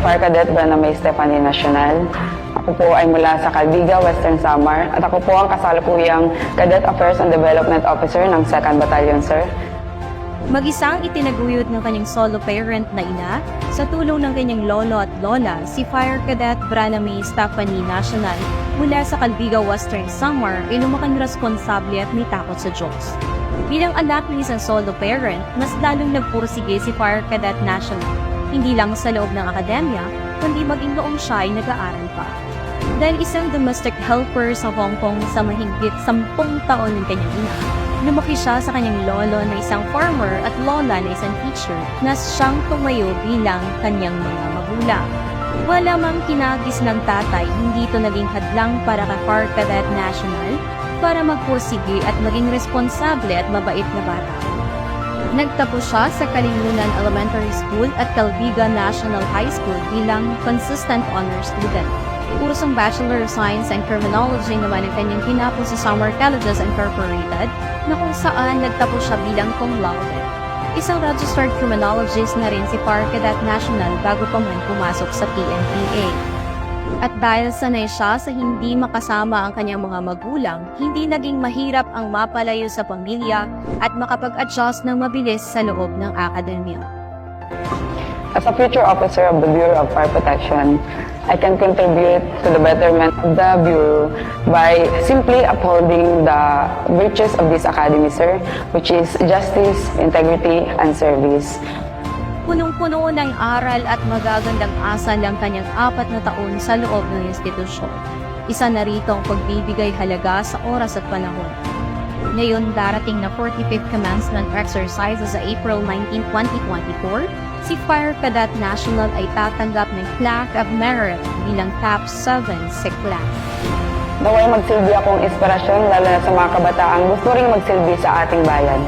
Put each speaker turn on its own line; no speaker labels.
Fire Cadet Branamay Stephanie Nacional. Ako po ay mula sa Calbiga, Western Samar at ako po ang kasalukuyang Cadet Affairs and Development Officer ng 2nd Battalion, sir.
Mag-isang itinaguyod ng kanyang solo parent na ina sa tulong ng kanyang lolo at lola, si Fire Cadet Branamay Stephanie Nacional mula sa Calbiga, Western Samar ay lumakang responsable at may takot sa Diyos. Bilang anak ng isang solo parent, mas lalong nagpursige si Fire Cadet National, hindi lang sa loob ng akademya, kundi maging noong siya ay nag-aaral pa. Dahil isang domestic helper sa Hong Kong sa mahigit 10 taon ng kanyang ina, lumaki siya sa kanyang lolo na isang farmer at lola na isang teacher na siyang tumayo bilang kanyang mga magulang. Wala mang kinagis ng tatay, hindi ito naging hadlang para kay Fire Cadet National para magpursige at maging responsable at mabait na bata. Nagtapos siya sa Kalimunan Elementary School at Calbiga National High School bilang consistent honor student. Kursong Bachelor of Science and Criminology naman ang kanyang kinapos sa Summer Colleges Incorporated na kung saan nagtapos siya bilang cum laude. Isang registered criminologist na rin si Fire Cadet National bago pa man pumasok sa PNPA. At dahil sanay siya sa hindi makasama ang kanyang mga magulang, hindi naging mahirap ang mapalayo sa pamilya at makapag-adjust ng mabilis sa loob ng akademya.
As a future officer of the Bureau of Fire Protection, I can contribute to the betterment of the Bureau by simply upholding the virtues of this academy, sir, which is justice, integrity, and service.
Punong-puno ng aral at magagandang asal ang kanyang 4 na taon sa loob ng institusyon. Isa na rito ang pagbibigay halaga sa oras at panahon. Ngayon darating na 45th commencement exercises sa April 19, 2024, si Fire Cadet National ay tatanggap ng Plaque of Merit bilang Top 7 sa class.
Naway magsilbi akong inspirasyon lalo na sa mga kabataang gusto ring magsilbi sa ating bayan.